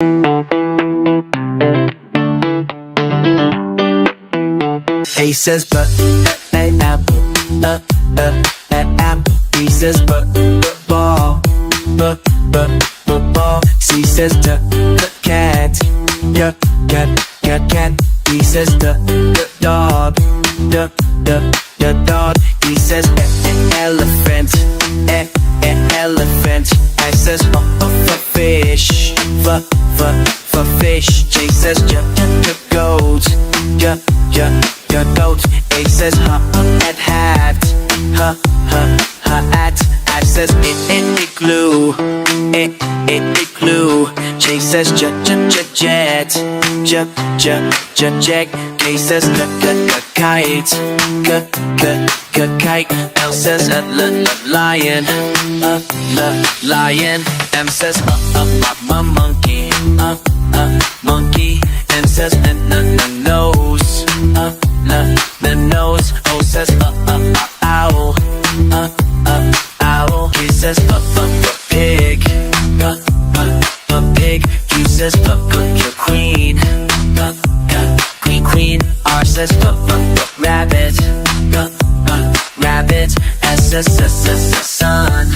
A says apple. B says ball. Ball. C says cat. Cat. D says dog. Dog. E says elephant. Elephant. I says fish. Fish. J says goat. Goat. A says hat. Hat. I says igloo. Igloo. J says jet. Jet. K says kite. Kite. L says lion. Lion. M says monkey. Monkey. N says nose. The nose. O says owl. Owl. P says pig. Pig. Q says queen. Queen. R says rabbit. Rabbit. S says sun.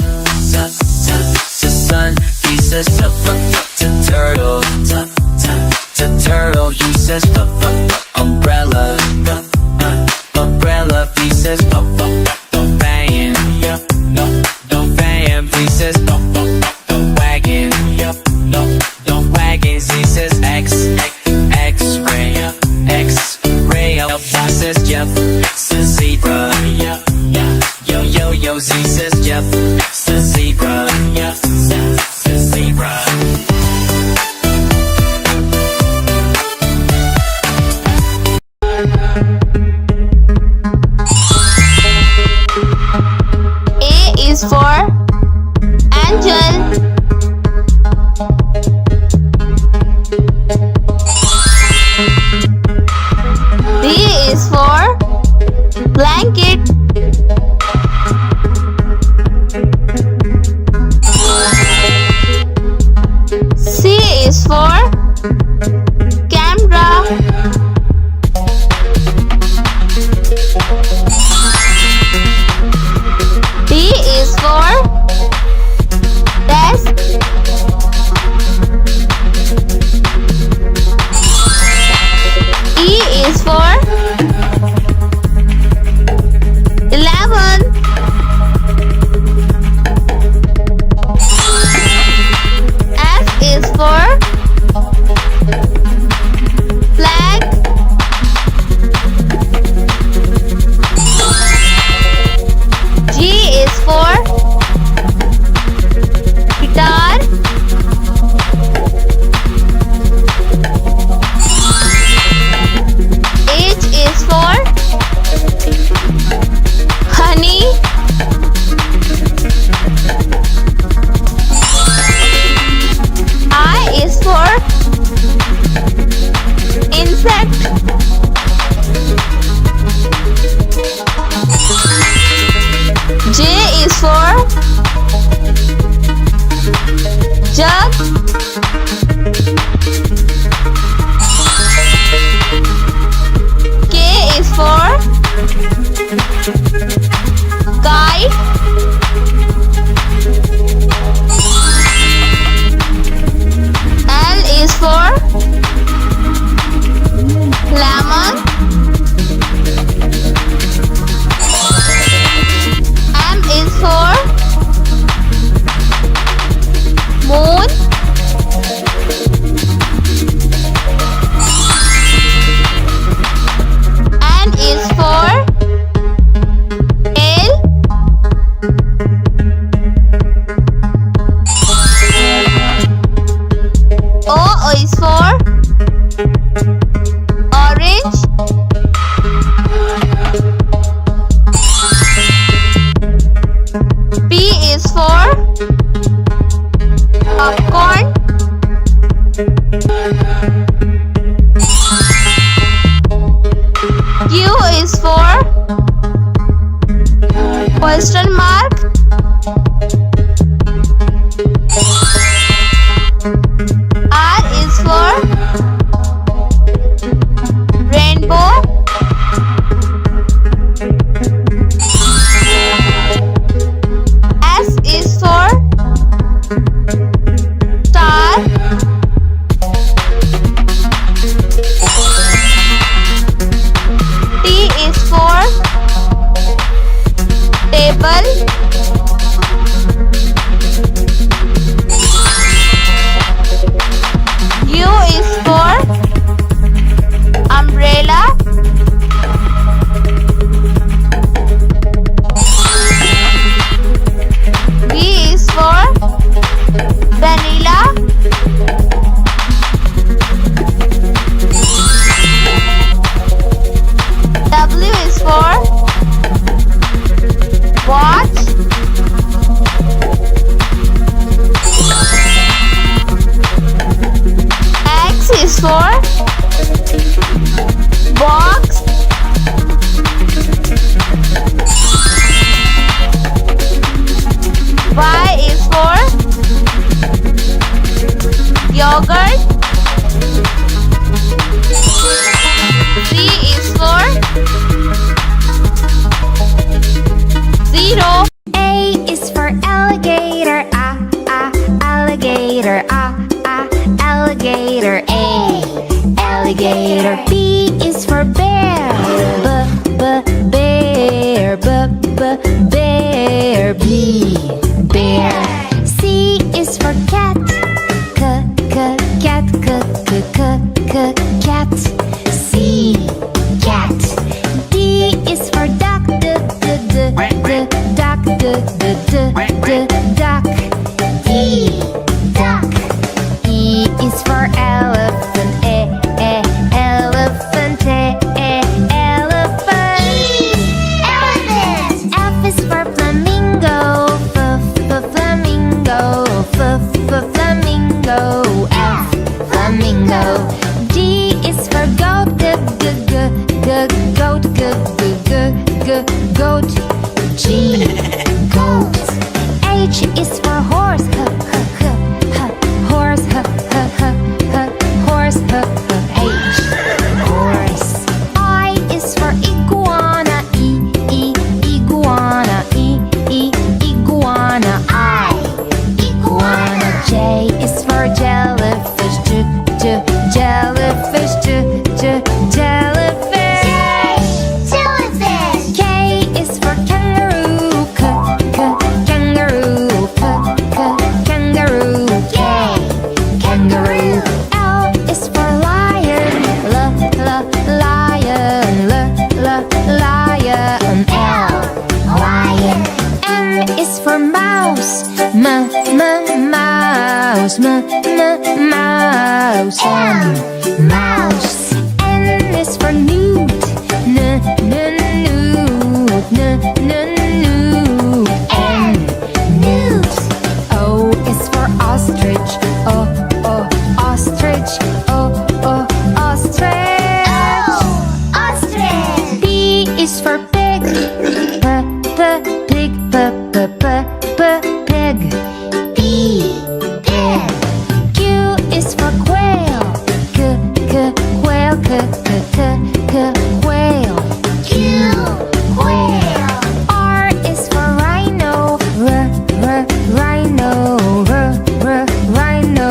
Sun. T says turtle. Turtle. U says umbrella. Umbrella. P says fan. Fan. P says wagon. Wagon. Z says X-ray. Y says zebra. Yo. Z says zebra. Zebra. A is for angel. B is for blanket. C is for camera. D is for desk. E is for 11. F is for flag. G is for guitar. H is for honey. I is for insect. J is for jug. K is for kite. L is for lemon. M is for moon. N is for nail. O is for orange. P is for popcorn. Q is for question mark. R for box. Y is for yogurt. Z is for zero. A is for alligator, alligator, alligator, alligator. B is for bear, bear, bear, bear. C is for cat, cat, cat. C, cat. D is for duck, duck, duck. E, duck. E is for elephant, elephant, elephant. Elephant. F is for flamingo, flamingo, flamingo. F, flamingo. G is for goat, goat, goat. G, goat. H is for horse, horse, horse, H, horse. I is for iguana, iguana, iguana, I, iguana. J is for jellyfish, jellyfish, jellyfish. Jellyfish. K is for kangaroo, kangaroo, kangaroo. K, kangaroo. L is for lion, lion, lion. L, lion. M is for mouse, mouse, mouse. M, mouse. N is for newt, newt. N, newt. O is for ostrich, ostrich, ostrich. Ostrich. P is for pig, pig, pig. P, pig. Q is for quail, quail, quail. Q, quail. R is for rhino, rhino, rhino.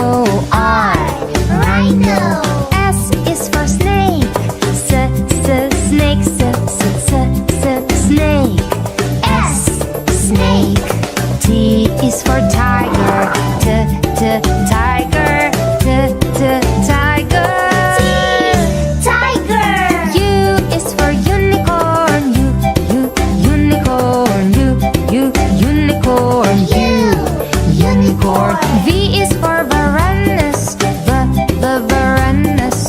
R, rhino. S is for snake, snake, snake. S, snake. T is for tiger, tiger, tiger. Tiger. U is for unicorn, unicorn, unicorn. Unicorn. V is for varanus, varanus,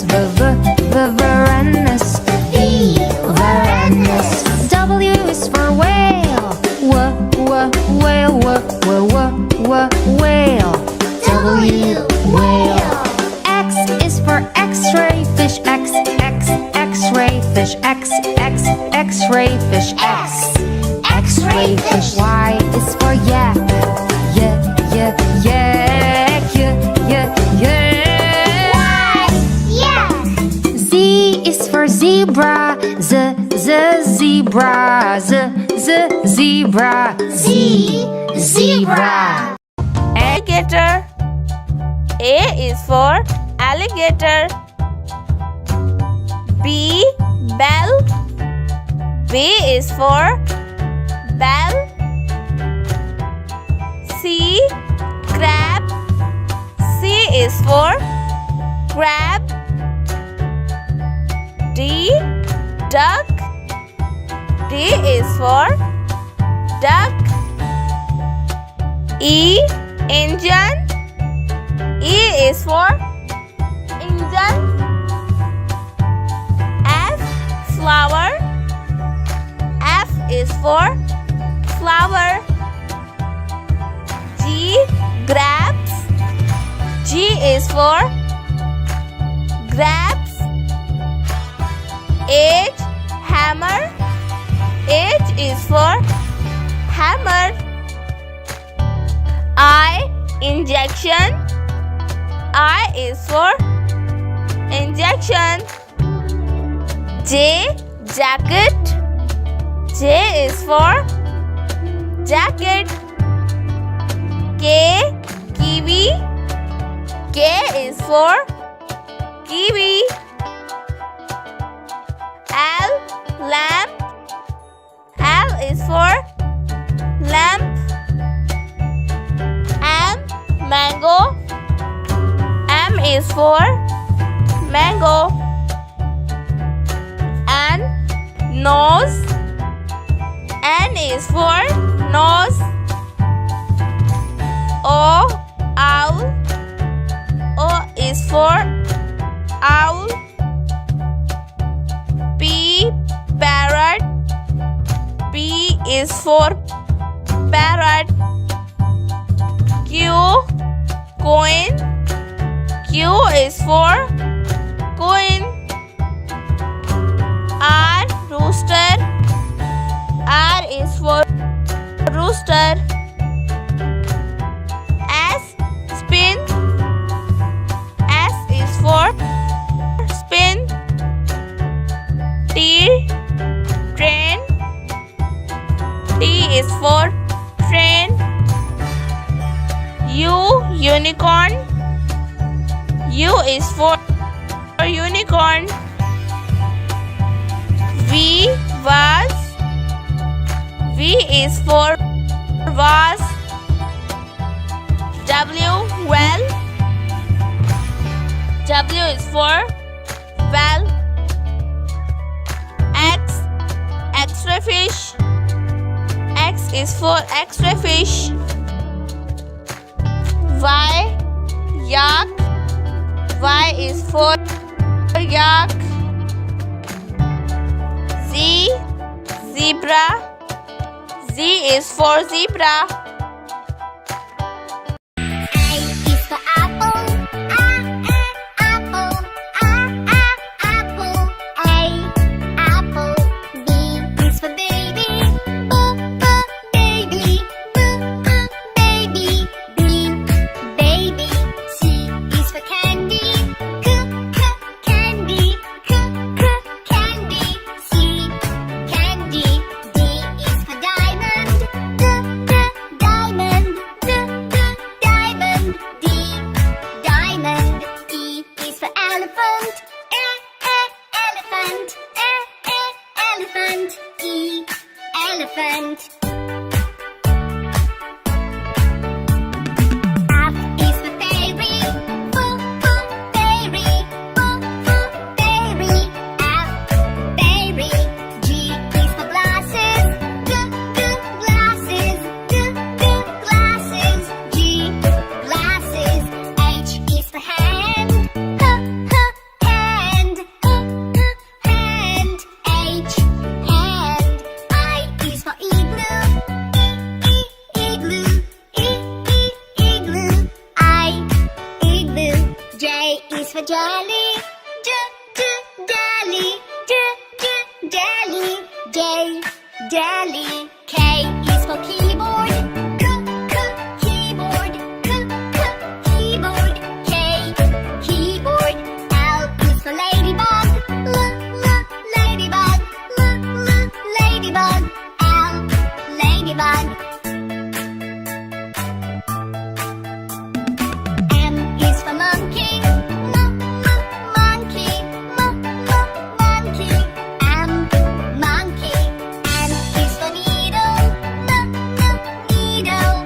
varanus. V, varanus. W is for whale, whale, whale. W, whale. X is for X-ray fish, X-ray fish, X-ray fish, X-ray fish. Y is for yak, yak. Z is for zebra, zebra, zebra. Z, zebra. Alligator. A is for alligator. B, bell. B is for bell. C, crab. C is for crab. D, duck. D is for duck. E, engine. E is for engine. F, flower. F is for flower. G, grapes. G is for hammer. I, injection. I is for injection. J, jacket. J is for jacket. K, kiwi. K is for kiwi. L, lamp. L is for lamp. M, mango. M is for mango. N, nose. N is for nose. O, owl. O is for owl. P, parrot. P is for parrot. Q, coin. Q is for coin. R, rooster. R is for rooster. S, spin. S is for spin. T, train. T is for train. U, unicorn. U is for unicorn. V, vase. V is for vase. W, well. W is for well. X, extra fish. X is for extra fish. Y, yak. Y is for yak. Z, zebra. Z is for zebra. A is for apple. Apple. Apple. Apple. B is for baby. Baby. Baby. Baby. C is for candy. Candy. Candy. C, candy. D is for diamond. Diamond. Diamond. D, diamond. E is for elephant. Elephant. Elephant. E, elephant. F is for fairy. Fairy. Fairy. F, fairy. G is for glasses. Glasses. Glasses. G, glasses. H is for hand. Hand. Hand. H, hand. I is for igloo. Igloo. Igloo. I, igloo. J is for jelly. Jelly. Jelly. J, jelly. K is for keyboard. Keyboard. Keyboard. K, keyboard. L is for ladybug. Ladybug. Ladybug. L, ladybug. M is for monkey. Monkey. Monkey. M, monkey. N is for needle. Needle.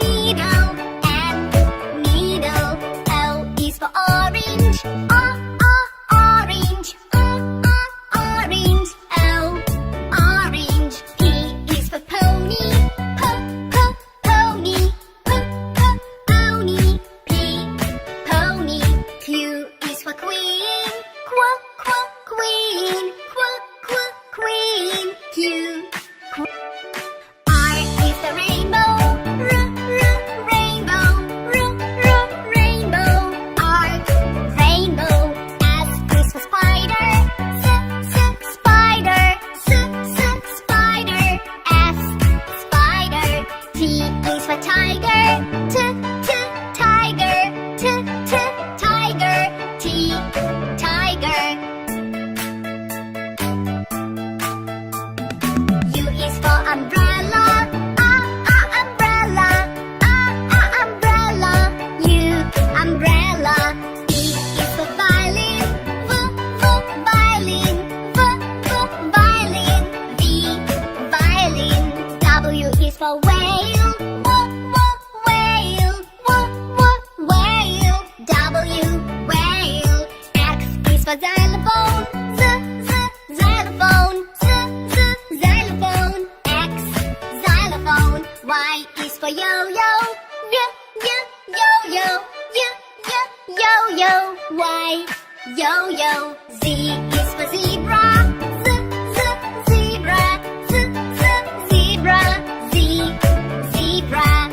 Needle. N, needle. O is for orange. Orange. Orange. O, orange. P is for pony. Pony. Pony. P, pony. Q is for queen. Queen. Queen. Q. R is the rainbow. Rainbow. Rainbow. R, whale. X is for xylophone. Xylophone. Xylophone. X, xylophone. Y is for yo-yo. Yo-yo. Yo-yo. Y, yo-yo. Z